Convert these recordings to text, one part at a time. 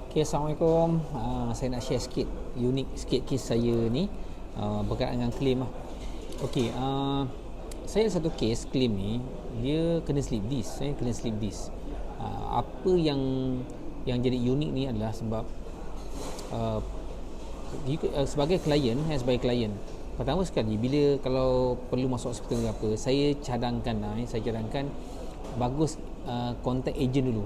Okay, Assalamualaikum. Saya nak share sikit, unik sikit kes saya ni berkaitan dengan claim lah. Okay, saya ada satu kes claim ni, dia kena slip disc. Saya kena slip disc. Apa yang jadi unik ni adalah sebab sebagai klien, sebagai klien, pertama sekali bila kalau perlu masuk hospital ke apa, saya cadangkan bagus contact agent dulu.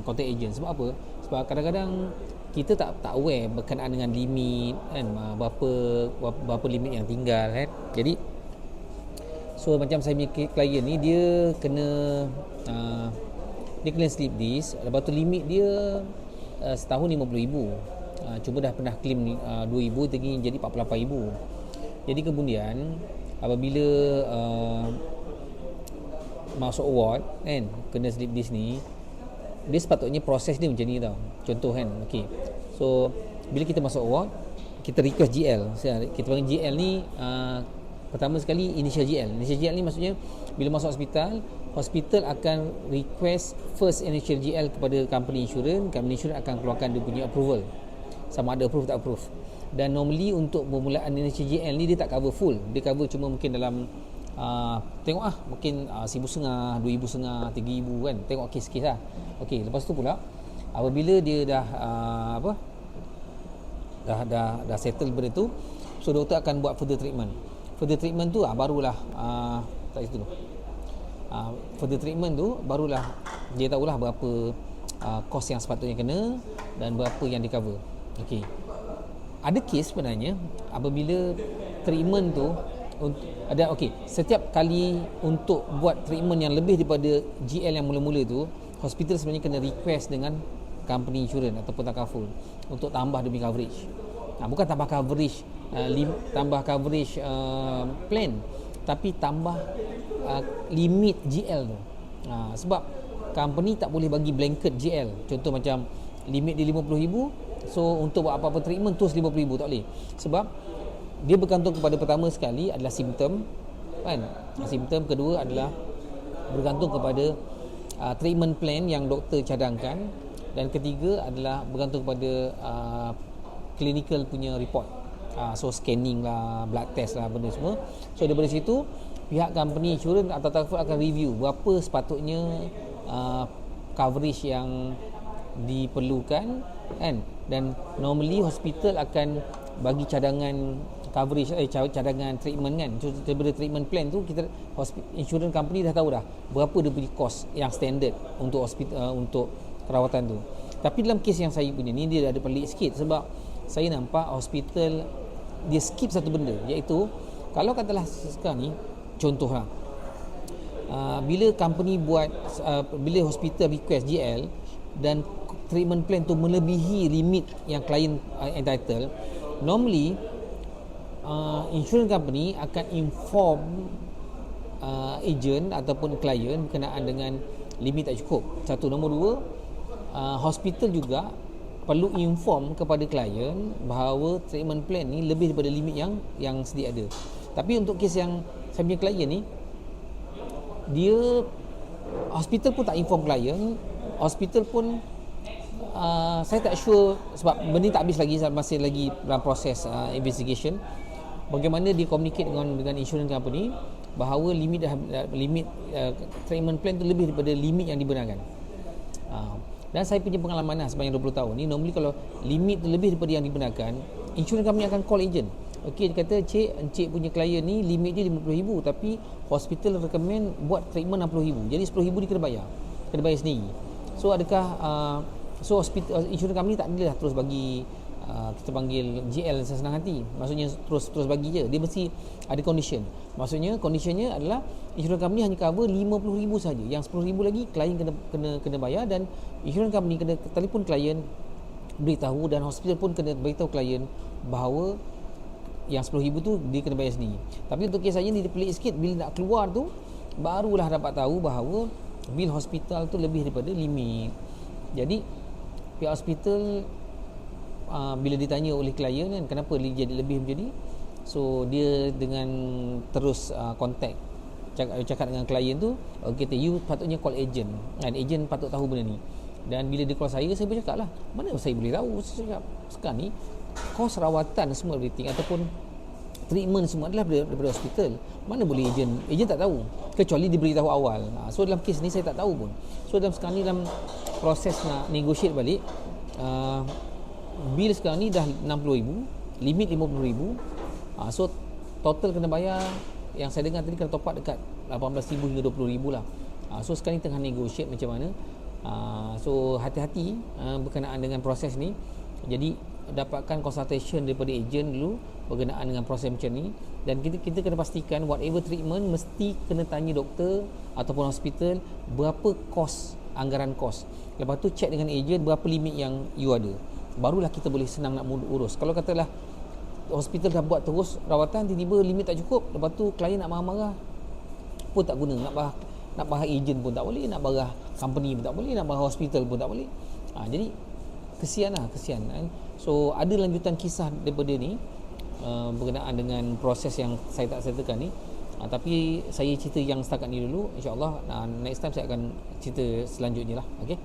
Contact agent sebab apa? Sebab kadang-kadang kita tak aware berkenaan dengan limit kan, berapa limit yang tinggal kan. Jadi so macam saya punya klien ni, dia kena slip disc. Lepas tu limit dia setahun RM50,000. Cuma dah pernah claim RM2,000 tinggi jadi RM48,000. Jadi kemudian apabila masuk ward kan, kena slip disc ni, dia sepatutnya proses dia macam ni tau. Contoh kan, okey. So bila kita masuk ward, kita request GL. Kita panggil GL ni pertama sekali initial GL. Initial GL ni maksudnya bila masuk hospital akan request first initial GL kepada company insurance. Company insurance akan keluarkan dia punya approval, sama ada approve tak approve. Dan normally untuk permulaan initial GL ni dia tak cover full. Dia cover cuma mungkin dalam tengok mungkin RM1,500, RM2,500, RM3,000 kan, tengok kes-kes lah. Okey, lepas tu pula apabila dia dah dah settle benda tu, so doktor akan buat further treatment tu barulah tak itu further treatment tu barulah dia tahulah berapa kos yang sepatutnya kena dan berapa yang di cover. Okey, ada kes sebenarnya apabila treatment tu ada setiap kali untuk buat treatment yang lebih daripada GL yang mula-mula tu, hospital sebenarnya kena request dengan company insurance ataupun takaful untuk tambah demi coverage. Bukan tambah coverage plan, tapi tambah limit GL tu. Sebab company tak boleh bagi blanket GL. Contoh macam limit dia RM50,000, so untuk buat apa-apa treatment terus RM50,000, tak boleh. Sebab dia bergantung kepada, pertama sekali adalah simptom kan, simptom. Kedua adalah bergantung kepada treatment plan yang doktor cadangkan, dan ketiga adalah bergantung kepada clinical punya report. So scanning lah, blood test lah, benda semua. So daripada situ pihak company insurance atau takaful akan review berapa sepatutnya coverage yang diperlukan kan, dan normally hospital akan bagi cadangan coverage, cadangan treatment kan. So daripada treatment plan tu, kita insurance company dah tahu dah berapa dia punya cost yang standard untuk hospital, untuk perawatan tu. Tapi dalam kes yang saya punya ni, dia ada pelik sikit sebab saya nampak hospital dia skip satu benda, iaitu kalau katalah sekarang ni contohlah, bila company buat bila hospital request GL dan treatment plan tu melebihi limit yang klien entitled, normally insurance company akan inform agent ataupun klien berkenaan dengan limit tak cukup. Satu. Nombor dua, hospital juga perlu inform kepada klien bahawa treatment plan ni lebih daripada limit yang sedia ada. Tapi untuk kes yang saya punya klien ni, dia hospital pun tak inform klien. Hospital pun saya tak sure sebab benda tak habis lagi, masih lagi dalam proses investigation. Bagaimana dia communicate dengan insurance company bahawa limit treatment plan tu lebih daripada limit yang dibenarkan. Dan saya punya pengalaman sepanjang 20 tahun ni, normally kalau limit tu lebih daripada yang dibenarkan, insurance company akan call agent. Okey, dia kata, encik punya klien ni limit dia RM50,000, tapi hospital recommend buat treatment RM60,000. Jadi RM10,000 dia kena bayar sendiri. So adakah hospital, insurance company tak boleh terus bagi kita panggil GL sesenang hati. Maksudnya terus bagi je. Dia mesti ada condition. Maksudnya conditionnya adalah insurance company hanya cover RM50,000 saja. Yang RM10,000 lagi klien kena bayar, dan insurance company kena telefon klien beritahu, dan hospital pun kena beritahu klien bahawa yang RM10,000 tu dia kena bayar sendiri. Tapi untuk kes saya ni dia pelik sikit. Bila nak keluar tu barulah dapat tahu bahawa bil hospital tu lebih daripada limit. Jadi pihak hospital bila ditanya oleh klien kan, kenapa dia jadi lebih macam ni, so dia dengan terus contact cakap dengan klien tu, kata you patutnya call agent kan, agent patut tahu benda ni. Dan bila dia call saya bercakap lah, mana saya boleh tahu. Saya cakap sekarang ni kos rawatan semua everything ataupun treatment semua adalah daripada hospital. Mana boleh ejen tak tahu kecuali dia beritahu awal. So dalam kes ni saya tak tahu pun. So dalam sekarang ni dalam proses nak negotiate balik, bil sekarang ni dah 60,000, limit 50,000. So total kena bayar, yang saya dengar tadi kena top up dekat 18,000 hingga 20,000 lah. So sekarang ni tengah negotiate macam mana. So hati-hati berkenaan dengan proses ni. Jadi dapatkan consultation daripada ejen dulu berkenaan dengan proses macam ni. Dan kita kena pastikan whatever treatment mesti kena tanya doktor ataupun hospital berapa kos, anggaran kos. Lepas tu check dengan ejen berapa limit yang you ada. Barulah kita boleh senang nak urus. Kalau katalah hospital dah buat terus rawatan, tiba-tiba limit tak cukup, lepas tu klien nak marah-marah pun tak guna. Nak bahas ejen pun tak boleh, nak bahas company pun tak boleh, nak bahas hospital pun tak boleh. Jadi kesian. So ada lanjutan kisah daripada ni berkenaan dengan proses yang saya tak sertakan ni. Tapi saya cerita yang setakat ni dulu. InsyaAllah next time saya akan cerita selanjutnya lah. Okay.